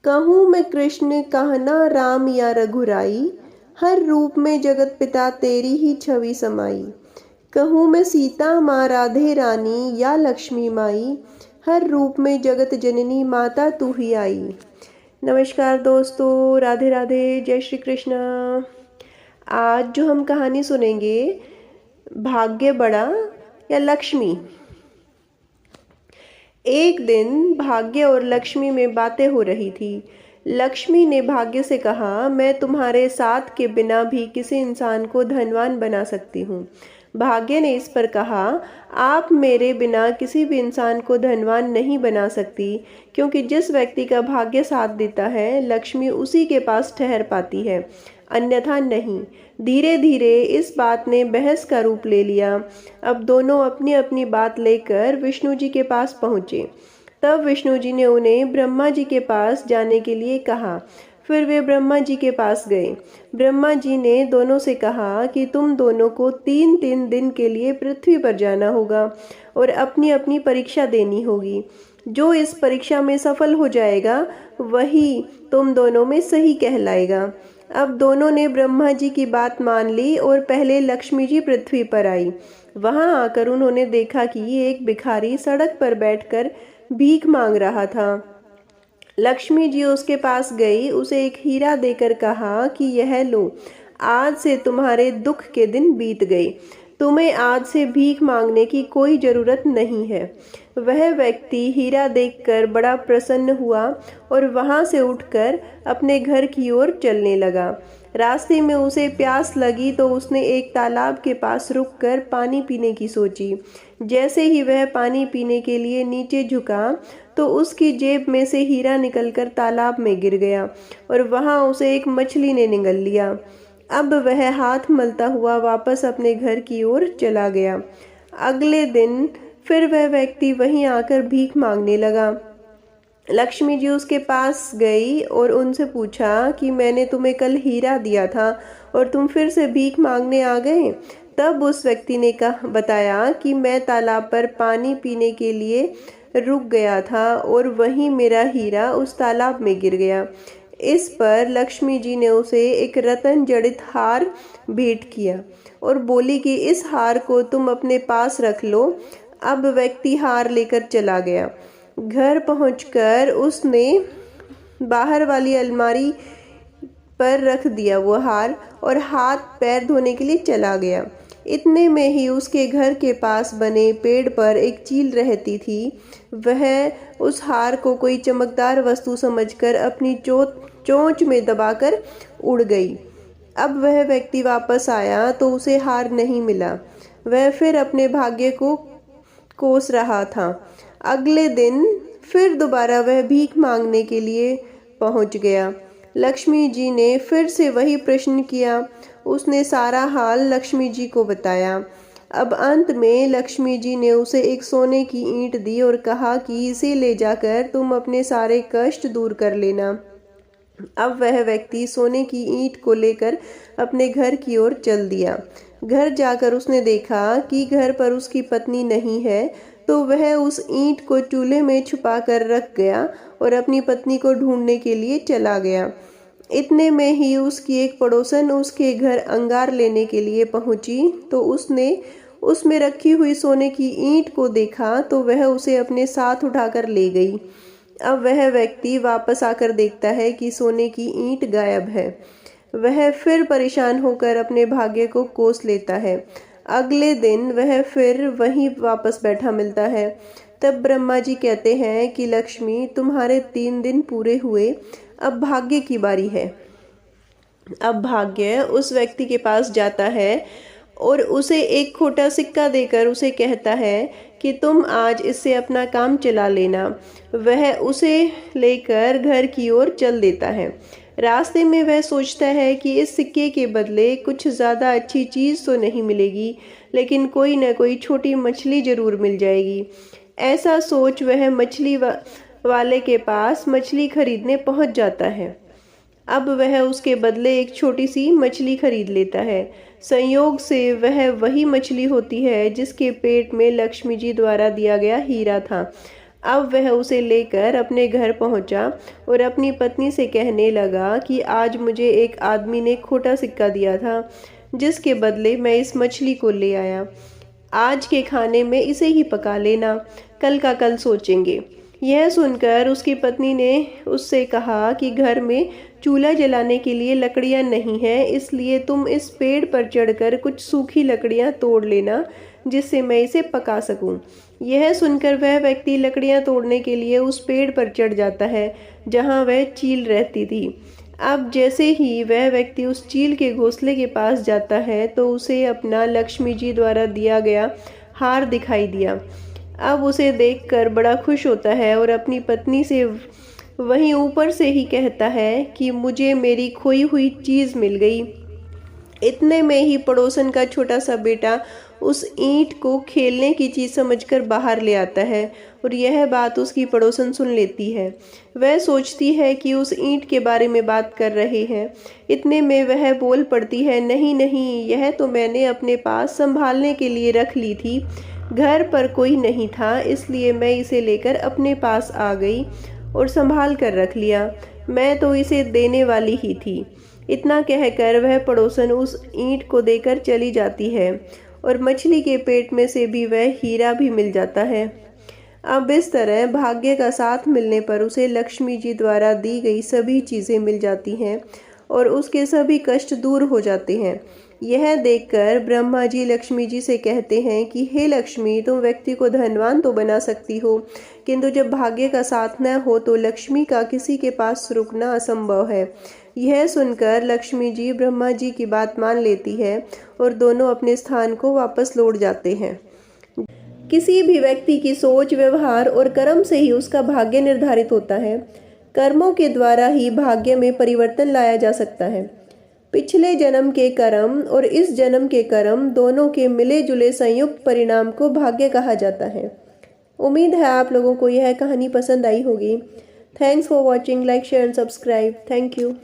कहूँ मैं कृष्ण कहना राम या रघुराई, हर रूप में जगत पिता तेरी ही छवि समाई। कहूँ मैं सीता माँ राधे रानी या लक्ष्मी माई, हर रूप में जगत जननी माता तू ही आई। नमस्कार दोस्तों, राधे राधे, जय श्री कृष्ण। आज जो हम कहानी सुनेंगे, भाग्य बड़ा या लक्ष्मी। एक दिन भाग्य और लक्ष्मी में बातें हो रही थी। लक्ष्मी ने भाग्य से कहा, मैं तुम्हारे साथ के बिना भी किसी इंसान को धनवान बना सकती हूँ। भाग्य ने इस पर कहा, आप मेरे बिना किसी भी इंसान को धनवान नहीं बना सकती, क्योंकि जिस व्यक्ति का भाग्य साथ देता है, लक्ष्मी उसी के पास ठहर पाती है, अन्यथा नहीं। धीरे धीरे इस बात ने बहस का रूप ले लिया। अब दोनों अपनी अपनी बात लेकर विष्णु जी के पास पहुँचे। तब विष्णु जी ने उन्हें ब्रह्मा जी के पास जाने के लिए कहा। फिर वे ब्रह्मा जी के पास गए। ब्रह्मा जी ने दोनों से कहा कि तुम दोनों को 3-3 दिन के लिए पृथ्वी पर जाना होगा और अपनी अपनी परीक्षा देनी होगी। जो इस परीक्षा में सफल हो जाएगा, वही तुम दोनों में सही कहलाएगा। अब दोनों ने ब्रह्मा जी की बात मान ली और पहले लक्ष्मी जी पृथ्वी पर आई। वहां आकर उन्होंने देखा कि एक भिखारी सड़क पर बैठकर भीख मांग रहा था। लक्ष्मी जी उसके पास गई, उसे एक हीरा देकर कहा कि यह लो, आज से तुम्हारे दुख के दिन बीत गए। तुम्हें आज से भीख मांगने की कोई जरूरत नहीं है। वह व्यक्ति हीरा देखकर बड़ा प्रसन्न हुआ और वहां से उठकर अपने घर की ओर चलने लगा। रास्ते में उसे प्यास लगी तो उसने एक तालाब के पास रुककर पानी पीने की सोची। जैसे ही वह पानी पीने के लिए नीचे झुका तो उसकी जेब में से हीरा निकलकर तालाब में गिर गया और वहां उसे एक मछली ने निगल लिया। अब वह हाथ मलता हुआ वापस अपने घर की ओर चला गया। अगले दिन फिर वह व्यक्ति वहीं आकर भीख मांगने लगा। लक्ष्मी जी उसके पास गई और उनसे पूछा कि मैंने तुम्हें कल हीरा दिया था और तुम फिर से भीख मांगने आ गए। तब उस व्यक्ति ने बताया कि मैं तालाब पर पानी पीने के लिए रुक गया था और वहीं मेरा हीरा उस तालाब में गिर गया। इस पर लक्ष्मी जी ने उसे एक रत्न जड़ित हार भेंट किया और बोली कि इस हार को तुम अपने पास रख लो। अब व्यक्ति हार लेकर चला गया। घर पहुंचकर उसने बाहर वाली अलमारी पर रख दिया वो हार और हाथ पैर धोने के लिए चला गया। इतने में ही उसके घर के पास बने पेड़ पर एक चील रहती थी। वह उस हार को कोई चमकदार वस्तु समझकर अपनी चोंच में दबाकर उड़ गई। अब वह व्यक्ति वापस आया तो उसे हार नहीं मिला। वह फिर अपने भाग्य को कोस रहा था। अगले दिन फिर दोबारा वह भीख मांगने के लिए पहुंच गया। लक्ष्मी जी ने फिर से वही प्रश्न किया। उसने सारा हाल लक्ष्मी जी को बताया। अब अंत में लक्ष्मी जी ने उसे एक सोने की ईंट दी और कहा कि इसे ले जाकर तुम अपने सारे कष्ट दूर कर लेना। अब वह व्यक्ति सोने की ईंट को लेकर अपने घर की ओर चल दिया। घर जाकर उसने देखा कि घर पर उसकी पत्नी नहीं है, तो वह उस ईंट को चूल्हे में छुपा कर रख गया और अपनी पत्नी को ढूंढने के लिए चला गया। इतने में ही उसकी एक पड़ोसन उसके घर अंगार लेने के लिए पहुंची तो उसने उसमें रखी हुई सोने की ईंट को देखा तो वह उसे अपने साथ उठाकर ले गई। अब वह व्यक्ति वापस आकर देखता है कि सोने की ईंट गायब है। वह फिर परेशान होकर अपने भाग्य को कोस लेता है। अगले दिन वह फिर वहीं वापस बैठा मिलता है। तब ब्रह्मा जी कहते हैं कि लक्ष्मी, तुम्हारे 3 दिन पूरे हुए, अब भाग्य की बारी है। अब भाग्य उस व्यक्ति के पास जाता है और उसे एक खोटा सिक्का देकर उसे कहता है कि तुम आज इससे अपना काम चला लेना। वह उसे लेकर घर की ओर चल देता है। रास्ते में वह सोचता है कि इस सिक्के के बदले कुछ ज़्यादा अच्छी चीज़ तो नहीं मिलेगी, लेकिन कोई न कोई छोटी मछली जरूर मिल जाएगी। ऐसा सोच वह मछली वाले के पास मछली खरीदने पहुंच जाता है। अब वह उसके बदले एक छोटी सी मछली खरीद लेता है। संयोग से वह वही मछली होती है जिसके पेट में लक्ष्मी जी द्वारा दिया गया हीरा था। अब वह उसे लेकर अपने घर पहुंचा और अपनी पत्नी से कहने लगा कि आज मुझे एक आदमी ने खोटा सिक्का दिया था, जिसके बदले मैं इस मछली को ले आया। आज के खाने में इसे ही पका लेना, कल का कल सोचेंगे। यह सुनकर उसकी पत्नी ने उससे कहा कि घर में चूल्हा जलाने के लिए लकड़ियां नहीं है, इसलिए तुम इस पेड़ पर चढ़कर कुछ सूखी लकड़ियां तोड़ लेना, जिससे मैं इसे पका सकूं। यह सुनकर वह व्यक्ति लकड़ियां तोड़ने के लिए उस पेड़ पर चढ़ जाता है जहां वह चील रहती थी। अब जैसे ही वह व्यक्ति उस चील के घोंसले के पास जाता है तो उसे अपना लक्ष्मी जी द्वारा दिया गया हार दिखाई दिया। अब उसे देखकर बड़ा खुश होता है और अपनी पत्नी से वहीं ऊपर से ही कहता है कि मुझे मेरी खोई हुई चीज़ मिल गई। इतने में ही पड़ोसन का छोटा सा बेटा उस ईंट को खेलने की चीज समझकर बाहर ले आता है और यह बात उसकी पड़ोसन सुन लेती है। वह सोचती है कि उस ईंट के बारे में बात कर रहे हैं। इतने में वह बोल पड़ती है, नहीं नहीं, यह तो मैंने अपने पास संभालने के लिए रख ली थी। घर पर कोई नहीं था, इसलिए मैं इसे लेकर अपने पास आ गई और संभाल कर रख लिया। मैं तो इसे देने वाली ही थी। इतना कहकर वह पड़ोसन उस ईंट को देकर चली जाती है और मछली के पेट में से भी वह हीरा भी मिल जाता है। अब इस तरह भाग्य का साथ मिलने पर उसे लक्ष्मी जी द्वारा दी गई सभी चीज़ें मिल जाती हैं और उसके सभी कष्ट दूर हो जाते हैं। यह देखकर ब्रह्मा जी लक्ष्मी जी से कहते हैं कि हे लक्ष्मी, तुम व्यक्ति को धनवान तो बना सकती हो, किंतु जब भाग्य का साथ न हो तो लक्ष्मी का किसी के पास रुकना असंभव है। यह सुनकर लक्ष्मी जी ब्रह्मा जी की बात मान लेती है और दोनों अपने स्थान को वापस लौट जाते हैं। किसी भी व्यक्ति की सोच, व्यवहार और कर्म से ही उसका भाग्य निर्धारित होता है। कर्मों के द्वारा ही भाग्य में परिवर्तन लाया जा सकता है। पिछले जन्म के कर्म और इस जन्म के कर्म दोनों के मिले जुले संयुक्त परिणाम को भाग्य कहा जाता है। उम्मीद है आप लोगों को यह कहानी पसंद आई होगी। Thanks for watching. Like, share and subscribe. Thank you.